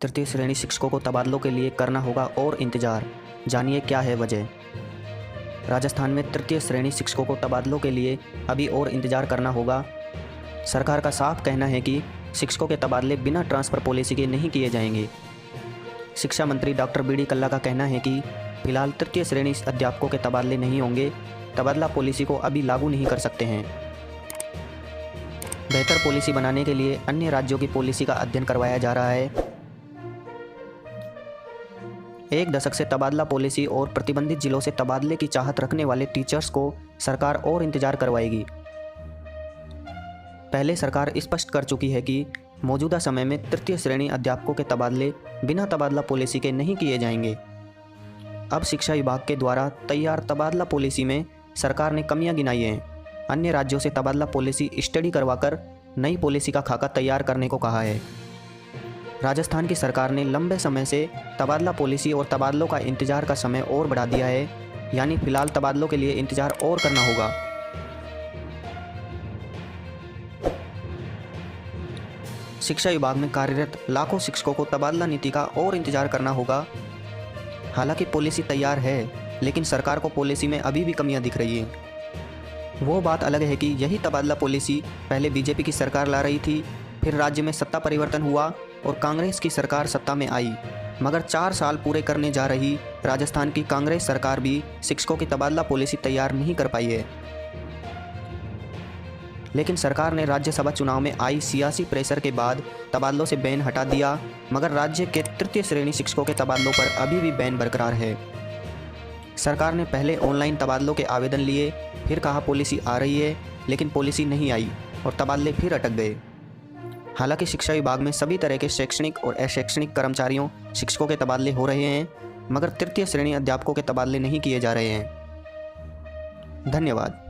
तृतीय श्रेणी शिक्षकों को तबादलों के लिए करना होगा और इंतजार। जानिए क्या है वजह। राजस्थान में तृतीय श्रेणी शिक्षकों को तबादलों के लिए अभी और इंतजार करना होगा। सरकार का साफ कहना है कि शिक्षकों के तबादले बिना ट्रांसफ़र पॉलिसी के नहीं किए जाएंगे। शिक्षा मंत्री डॉक्टर बी डी कल्ला का कहना है कि फिलहाल तृतीय श्रेणी अध्यापकों के तबादले नहीं होंगे, तबादला पॉलिसी को अभी लागू नहीं कर सकते हैं। बेहतर पॉलिसी बनाने के लिए अन्य राज्यों की पॉलिसी का अध्ययन करवाया जा रहा है। एक दशक से तबादला पॉलिसी और प्रतिबंधित जिलों से तबादले की चाहत रखने वाले टीचर्स को सरकार और इंतजार करवाएगी। पहले सरकार स्पष्ट कर चुकी है कि मौजूदा समय में तृतीय श्रेणी अध्यापकों के तबादले बिना तबादला पॉलिसी के नहीं किए जाएंगे। अब शिक्षा विभाग के द्वारा तैयार तबादला पॉलिसी में सरकार ने कमियां गिनाई हैं। अन्य राज्यों से तबादला पॉलिसी स्टडी करवाकर नई पॉलिसी का खाका तैयार करने को कहा है। राजस्थान की सरकार ने लंबे समय से तबादला पॉलिसी और तबादलों का इंतजार का समय और बढ़ा दिया है, यानी फिलहाल तबादलों के लिए इंतजार और करना होगा। शिक्षा विभाग में कार्यरत लाखों शिक्षकों को तबादला नीति का और इंतजार करना होगा। हालांकि पॉलिसी तैयार है, लेकिन सरकार को पॉलिसी में अभी भी कमियां दिख रही हैं। वो बात अलग है कि यही तबादला पॉलिसी पहले बीजेपी की सरकार ला रही थी, फिर राज्य में सत्ता परिवर्तन हुआ और कांग्रेस की सरकार सत्ता में आई। मगर 4 साल पूरे करने जा रही राजस्थान की कांग्रेस सरकार भी शिक्षकों की तबादला पॉलिसी तैयार नहीं कर पाई है। लेकिन सरकार ने राज्यसभा चुनाव में आई सियासी प्रेशर के बाद तबादलों से बैन हटा दिया, मगर राज्य के तृतीय श्रेणी शिक्षकों के तबादलों पर अभी भी बैन बरकरार है। सरकार ने पहले ऑनलाइन तबादलों के आवेदन लिए, फिर कहा पॉलिसी आ रही है, लेकिन पॉलिसी नहीं आई और तबादले फिर अटक गए। हालांकि शिक्षा विभाग में सभी तरह के शैक्षणिक और अशैक्षणिक कर्मचारियों शिक्षकों के तबादले हो रहे हैं, मगर तृतीय श्रेणी अध्यापकों के तबादले नहीं किए जा रहे हैं। धन्यवाद।